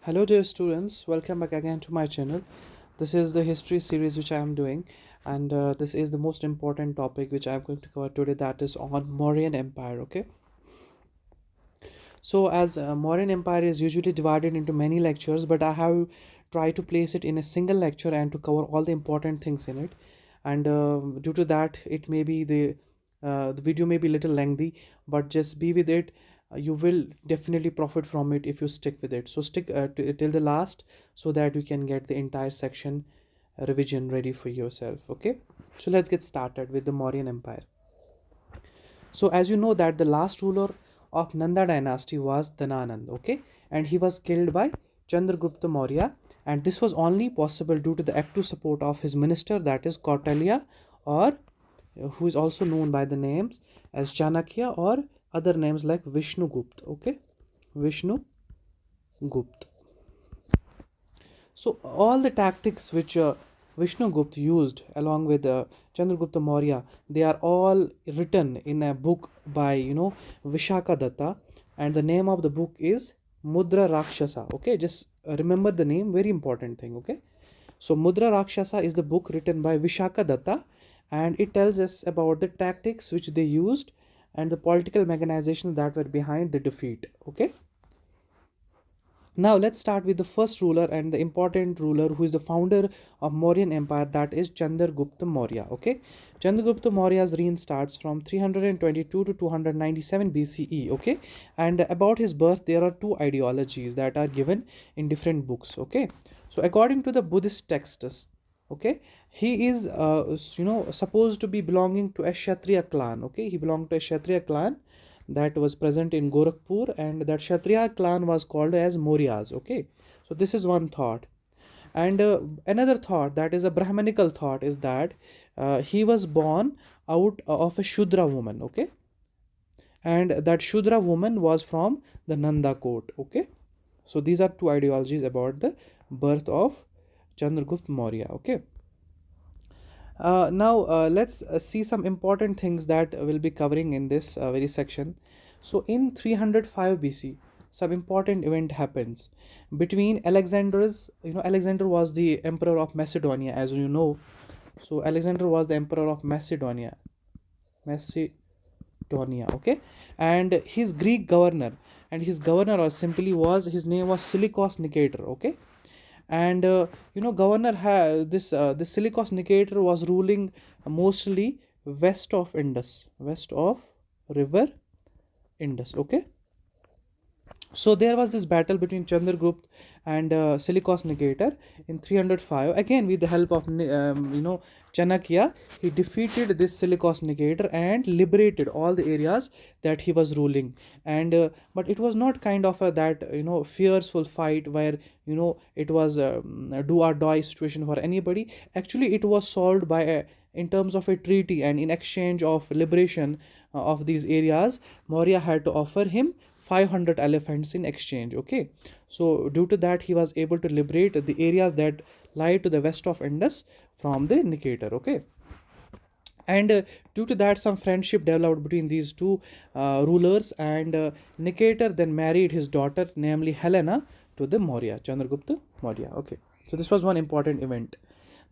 Hello dear students, welcome back again to my channel. This is the history series which I am doing, and this is the most important topic which I am going to cover today, that is on Mauryan Empire. Okay, so as Mauryan Empire is usually divided into many lectures, but I have tried to place it in a single lecture and to cover all the important things in it. And due to that, it may be the video may be a little lengthy, but just be with it. You will definitely profit from it if you stick with it. So stick till the last so that you can get the entire section revision ready for yourself. Okay, so let's get started with the Mauryan Empire. So as you know that the last ruler of Nanda dynasty was Dhananand, okay, and he was killed by Chandragupta Maurya, and this was only possible due to the active support of his minister, that is Kautilya, or who is also known by the names as Chanakya, or other names like Vishnu Gupt. Okay, Vishnu Gupt. So all the tactics which Vishnugupta used along with Chandragupta Maurya, they are all written in a book by Vishaka Datta, and the name of the book is Mudra Rakshasa. Okay, just remember the name, very important thing. Okay, so Mudra Rakshasa is the book written by Vishaka Datta, and it tells us about the tactics which they used and the political mechanizations that were behind the defeat. Okay, now let's start with the first ruler and the important ruler who is the founder of Mauryan Empire, that is Chandragupta Maurya. Okay, Chandragupta Maurya's reign starts from 322 to 297 BCE. Okay, and about his birth there are two ideologies that are given in different books. Okay, so according to the Buddhist texts, okay, he is supposed to be belonging to a Kshatriya clan. Okay, he belonged to a Kshatriya clan that was present in Gorakhpur, and that Kshatriya clan was called as Mauryas. Okay, so this is one thought, and another thought, that is a Brahmanical thought, is that he was born out of a Shudra woman. Okay, and that Shudra woman was from the Nanda court. Okay, so these are two ideologies about the birth of Chandragupta Maurya. Okay, now let's see some important things that we'll be covering in this very section. So in 305 BC, some important event happens between Alexander was the emperor of Macedonia, as you know. So Alexander was the emperor of Macedonia, okay, and his Greek governor, and his governor or simply was his name was Silikos Nicator. Okay, and governor this Silikos Nicator was ruling mostly west of river Indus. Okay, so there was this battle between Chandragupta and Silikos Nicator in 305. Again, with the help of Chanakya, he defeated this Silikos Nicator and liberated all the areas that he was ruling. And but it was not kind of a that fearful fight where it was a do or die situation for anybody. Actually, it was solved by in terms of a treaty, and in exchange of liberation of these areas, Maurya had to offer him 500 elephants in exchange. Okay, so due to that, he was able to liberate the areas that lie to the west of Indus from the Nicator. Okay, and due to that, some friendship developed between these two rulers, and Nicator then married his daughter, namely Helena, to the Maurya, Chandragupta Maurya. Okay, so this was one important event.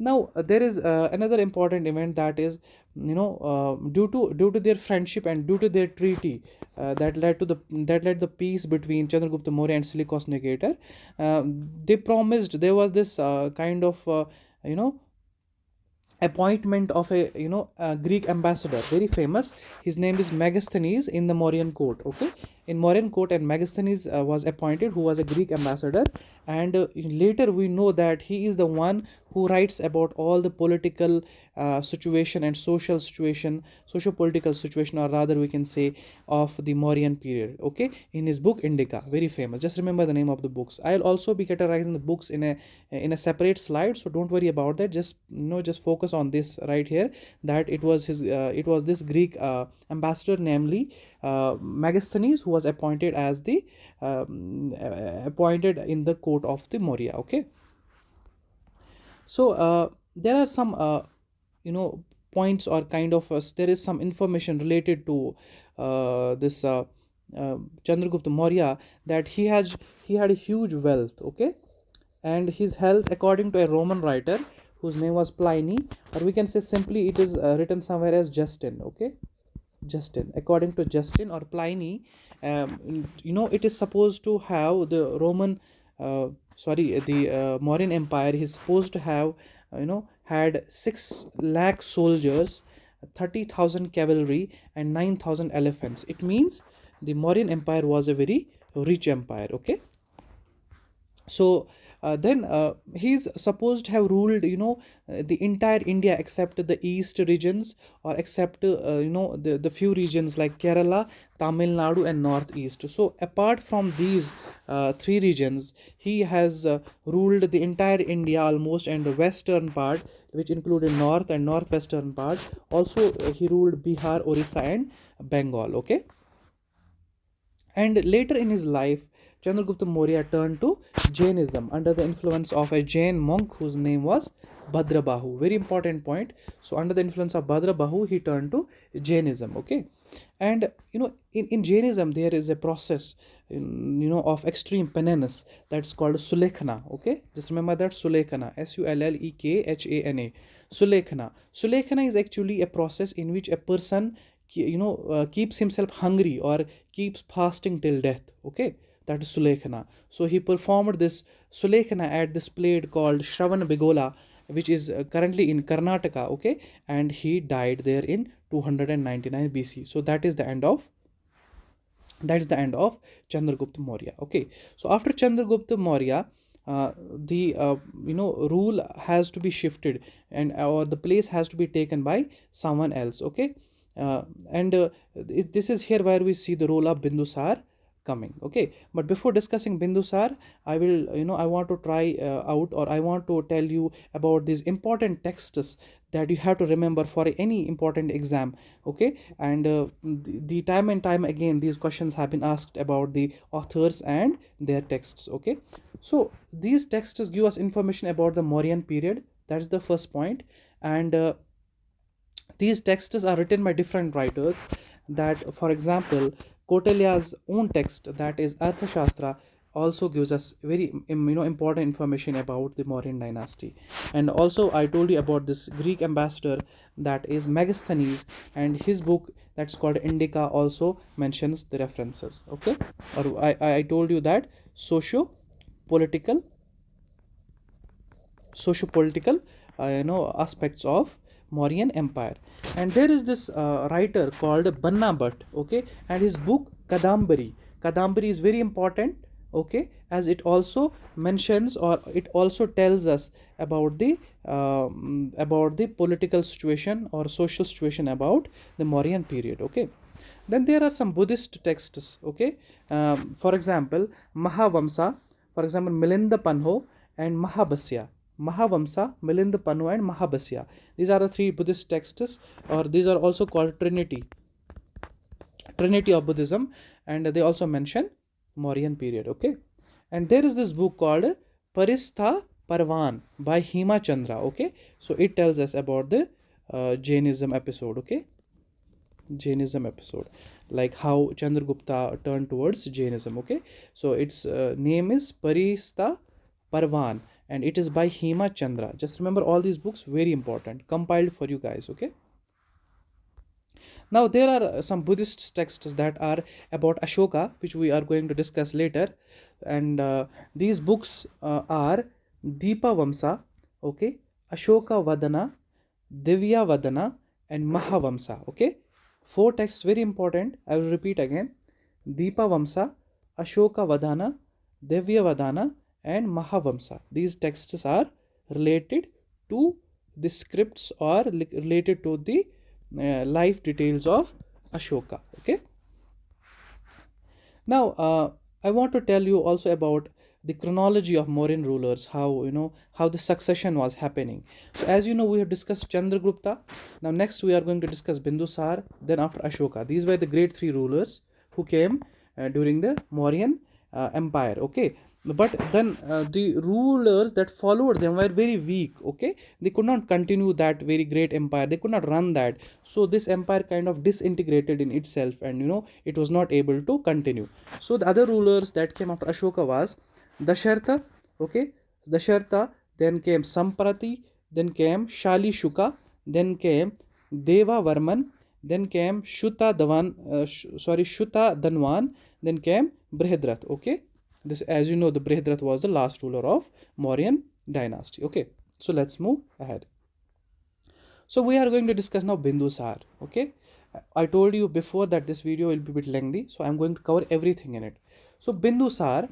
Now there is another important event, that is due to their friendship and due to their treaty that led the peace between Chandragupta Maurya and Silikos Nicator. They promised, there was this kind of you know appointment of a Greek ambassador, very famous. His name is Megasthenes in the Mauryan court. Okay, in Mauryan court, and Megasthenes was appointed, who was a Greek ambassador, and later we know that he is the one who writes about all the political situation and social political situation, or rather we can say, of the Mauryan period. Okay, in his book Indica, very famous. Just remember the name of the books. I'll also be categorizing the books in a separate slide, so don't worry about that. Just focus on this right here, that it was this Greek ambassador, namely Megasthenes, who was appointed as the appointed in the court of the Maurya. Okay, so there are some points, or kind of there is some information related to this Chandragupta Maurya, that he had a huge wealth, okay, and his health, according to a Roman writer whose name was Pliny, or we can say simply it is written somewhere as Justin, okay, Justin. According to Justin or Pliny, it is supposed to have the Roman, the Mauryan Empire is supposed to have, had 6 lakh soldiers, 30,000 cavalry, and 9,000 elephants. It means the Mauryan Empire was a very rich empire. Okay, so then he's supposed to have ruled, the entire India except the east regions, or except the few regions like Kerala, Tamil Nadu, and northeast. So apart from these three regions, he has ruled the entire India almost, and the western part, which included north and northwestern part. Also he ruled Bihar, Orissa, and Bengal. Okay, and later in his life, Chandragupta Maurya turned to Jainism under the influence of a Jain monk whose name was Bhadrabahu. Very important point. So, under the influence of Bhadrabahu, he turned to Jainism. Okay, and in Jainism there is a process, of extreme penance, that's called Sulekhana. Okay, just remember that Sulekhana, Sullekhana. Sulekhana is actually a process in which a person keeps himself hungry or keeps fasting till death. Okay, that is Sulekhana. So he performed this Sulekhana at this place called Shravan Begola, which is currently in Karnataka. Okay, and he died there in 299 BC. So that is the end of Chandragupta Maurya. Okay, so after Chandragupta Maurya, the rule has to be shifted, and or the place has to be taken by someone else. Okay, and this is here where we see the role of Bindusar coming. Okay, but before discussing Bindusar, I will I want to try out, or I want to tell you about these important texts that you have to remember for any important exam. Okay, and the time and time again these questions have been asked about the authors and their texts. Okay, so these texts give us information about the Mauryan period. That's the first point. And these texts are written by different writers. That, for example, Kautilya's own text, that is Arthashastra, also gives us very important information about the Mauryan dynasty. And also I told you about this Greek ambassador, that is Megasthenes, and his book that's called Indica also mentions the references. Okay, or I told you that socio-political aspects of Mauryan Empire. And there is this writer called Banna Bhatt. Okay, and his book Kadambari is very important. Okay, as it also mentions, or it also tells us about the political situation or social situation about the Mauryan period. Okay, then there are some Buddhist texts. Okay, for example, Mahavamsa, for example, Milinda Panho and Mahavamsa, Milinda Panho, and Mahabhasya. These are the three Buddhist texts, or these are also called Trinity of Buddhism, and they also mention Mauryan period. Okay, and there is this book called Paristha Parvan by Hema Chandra. Okay, so it tells us about the Jainism episode. Okay, Jainism episode, like how Chandragupta turned towards Jainism. Okay, so its name is Paristha Parvan, and it is by Hema Chandra. Just remember all these books, very important, compiled for you guys. Okay, now there are some Buddhist texts that are about Ashoka, which we are going to discuss later. And these books are Deepa Vamsa, okay, Ashoka Vadana, Divya Vadana, and Mahavamsa. Okay, 4 texts, very important. I will repeat again: Deepa Vamsa, Ashoka Vadana, Divya Vadana, and Mahavamsa. These texts are related to the scripts, or related to the life details of Ashoka. Okay, now I want to tell you also about the chronology of Mauryan rulers, how the succession was happening. So as you know, we have discussed Chandragupta. Now next we are going to discuss Bindusar, then after Ashoka. These were the great 3 rulers who came during the Mauryan Empire. Okay, but then the rulers that followed them were very weak. Okay, they could not continue that very great empire, they could not run that. So this empire kind of disintegrated in itself, and it was not able to continue. So the other rulers that came after Ashoka was Dashartha. Okay, Dashartha, then came Samprati, then came Shali Shuka, then came Deva Varman, then came Shuta Danwan, then came Brihadrath. Okay, this, as you know, the Brihadrath was the last ruler of Mauryan dynasty. Okay, so let's move ahead. So we are going to discuss now Bindusar. Okay, I told you before that this video will be a bit lengthy, so I'm going to cover everything in it. So Bindusar,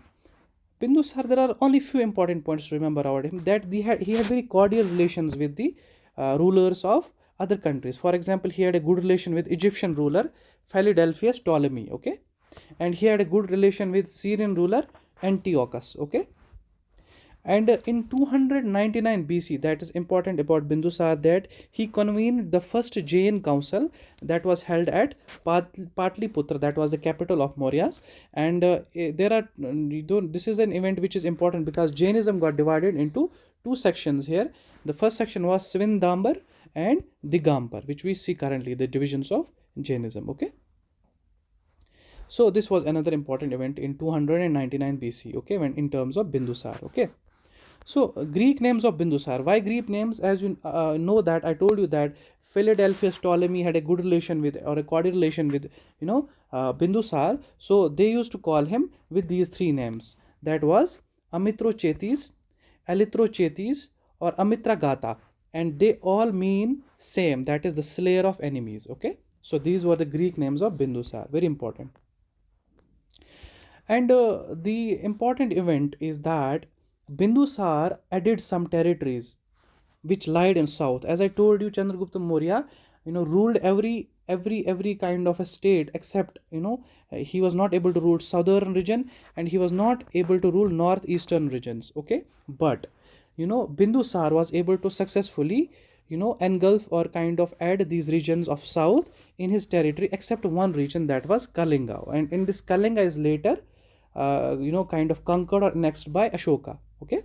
there are only few important points to remember about him. That he had very cordial relations with the rulers of other countries. For example, he had a good relation with Egyptian ruler Philadelphus Ptolemy. Okay, and he had a good relation with Syrian ruler Antiochus. Okay, and in 299 BC, that is important about Bindusar, that he convened the first Jain council that was held at Patliputra, that was the capital of Mauryas. And there are this is an event which is important because Jainism got divided into two sections here. The first section was Svindambar and Digambar, which we see currently, the divisions of Jainism. Okay, so this was another important event in 299 BC. Okay, when in terms of Bindusar. Okay, so Greek names of Bindusar. Why Greek names? As you know, that I told you that Philadelphus Ptolemy had a good relation with, or a cordial relation with, Bindusar. So they used to call him with these three names. That was Amitrochetes, Elytrochetes, or Amitragata, and they all mean same. That is the slayer of enemies. Okay, so these were the Greek names of Bindusar. Very important. And the important event is that Bindusar added some territories which lied in south. As I told you, Chandragupta Maurya, ruled every kind of a state except, he was not able to rule southern region, and he was not able to rule northeastern regions. Okay, but Bindusar was able to successfully engulf or kind of add these regions of south in his territory, except one region, that was Kalinga. And in this Kalinga is later kind of conquered or annexed by Ashoka. Okay,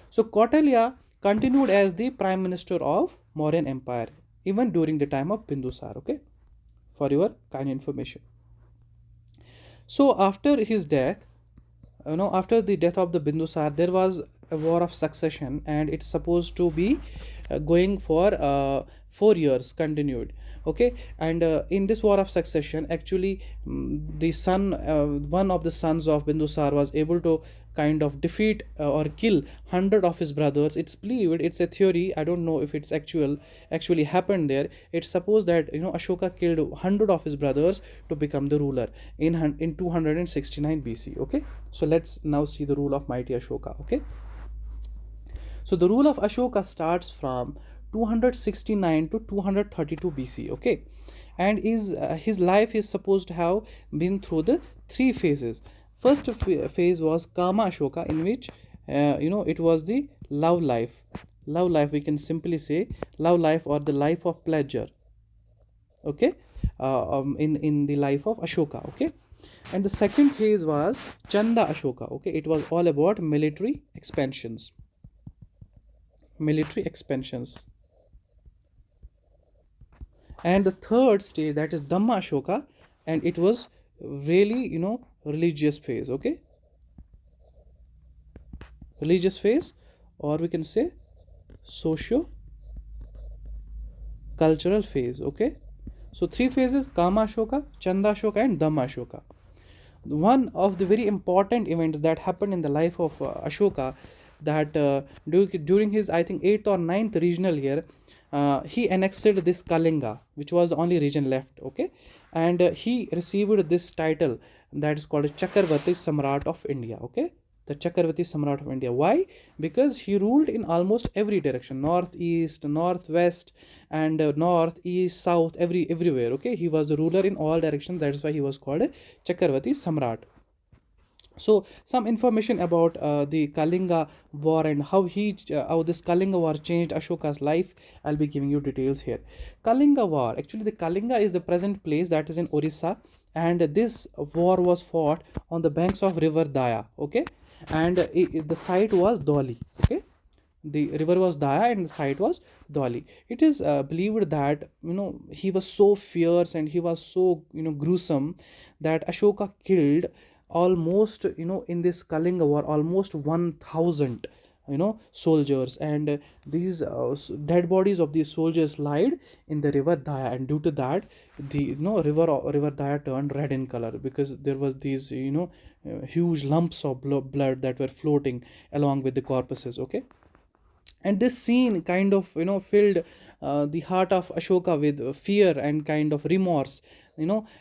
so Kautilya continued as the prime minister of Mauryan Empire even during the time of Bindusar. Okay, for your kind information. So after his death, after the death of the Bindusar, there was a war of succession, and it's supposed to be going for 4 years continued. Okay, and in this war of succession, actually, the son one of the sons of Bindusar was able to kind of defeat or kill 100 of his brothers. It's believed, it's a theory, I don't know if it's actually happened there. It's supposed that Ashoka killed 100 of his brothers to become the ruler in 269 BC. Okay, so let's now see the rule of mighty Ashoka. Okay, so the rule of Ashoka starts from 269 to 232 BC. Okay, and his life is supposed to have been through the three phases. First phase was Kama Ashoka, in which it was the love life. Love life, we can simply say love life, or the life of pleasure. Okay, in the life of Ashoka. Okay, and the second phase was Chanda Ashoka. Okay, it was all about military expansions. And the third stage, that is Dhamma Ashoka, and it was really religious phase. Okay, religious phase, or we can say socio cultural phase. Okay, so three phases: Kama Ashoka, Chanda Ashoka, and Dhamma Ashoka. One of the very important events that happened in the life of Ashoka, that during his, I think, 8th or 9th regional year, he annexed this Kalinga, which was the only region left. Okay, and he received this title, that is called Chakravarti Samrat of India. Okay, the Chakravarti Samrat of India. Why? Because he ruled in almost every direction: northeast, northwest, and north, east, south, everywhere. Okay, he was the ruler in all directions. That is why he was called Chakravarti Samrat. So some information about the Kalinga war and how this Kalinga war changed Ashoka's life. I'll be giving you details here. Kalinga war, actually the Kalinga is the present place that is in Orissa, and this war was fought on the banks of river Daya. Okay, and the site was Doli. Okay, the river was Daya and the site was Doli. It is believed that he was so fierce and he was so gruesome that Ashoka killed almost in this Kalinga war almost 1,000 soldiers, and these dead bodies of these soldiers lied in the river Daya, and due to that the river Daya turned red in color because there was these huge lumps of blood that were floating along with the corpses. Okay, and this scene kind of filled the heart of Ashoka with fear and kind of remorse,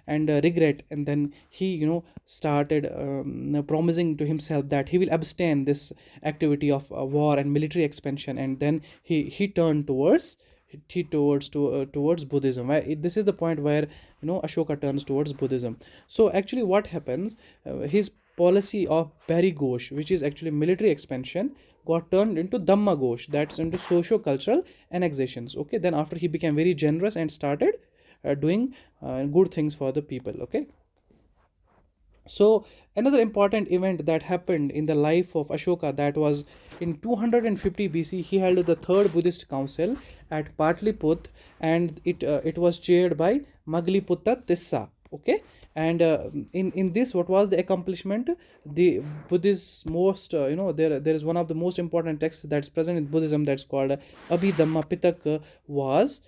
and regret, and then he started promising to himself that he will abstain this activity of war and military expansion, and then he turned towards Buddhism. This is the point where Ashoka turns towards Buddhism. So actually what happens, his policy of Bari Ghosh, which is actually military expansion, got turned into Dhamma Ghosh, that's into socio-cultural annexations. Okay, then after he became very generous and started doing good things for the people. Okay, so another important event that happened in the life of Ashoka, that was in 250 BC, he held the third Buddhist council at Patliput, and it was chaired by Magliputta Tissa. Okay, and in this, what was the accomplishment? The Buddhist most there is one of the most important texts that's present in Buddhism, that's called Abhidhamma Pitaka, was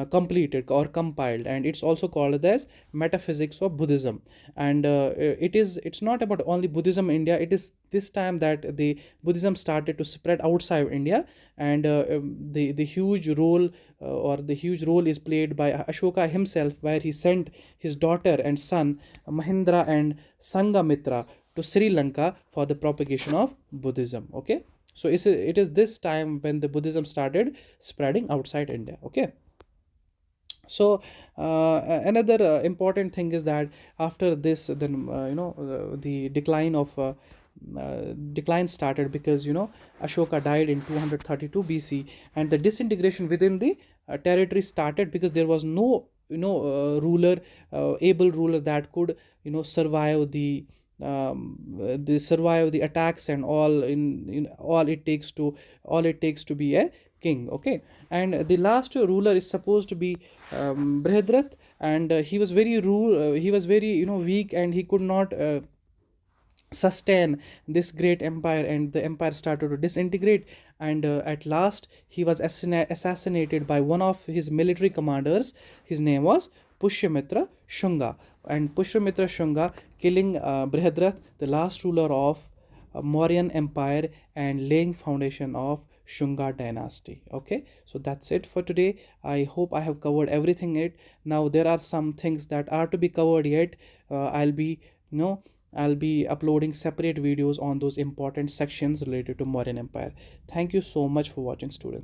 completed or compiled, and it's also called as Metaphysics of Buddhism. And it's not about only Buddhism in India. It is this time that the Buddhism started to spread outside India, and the huge role or the huge role is played by Ashoka himself, where he sent his daughter and son Mahindra and Sangamitra to Sri Lanka for the propagation of Buddhism. Okay, so it is this time when the Buddhism started spreading outside India. Okay, so another important thing is that after this, then the decline started, because Ashoka died in 232 BC, and the disintegration within the territory started, because there was no ruler, able ruler, that could survive the attacks and all. In all it takes to be a king. Okay, and the last ruler is supposed to be Brihadrath, and he was very weak, and he could not sustain this great empire, and the empire started to disintegrate, and at last he was assassinated by one of his military commanders. His name was Pushyamitra Shunga, and Pushyamitra Shunga killing Brihadrath, the last ruler of Mauryan Empire, and laying foundation of Shunga dynasty. Okay, so that's it for today. I hope I have covered everything. Now there are some things that are to be covered yet. I'll be uploading separate videos on those important sections related to Mauryan Empire. Thank you so much for watching, students.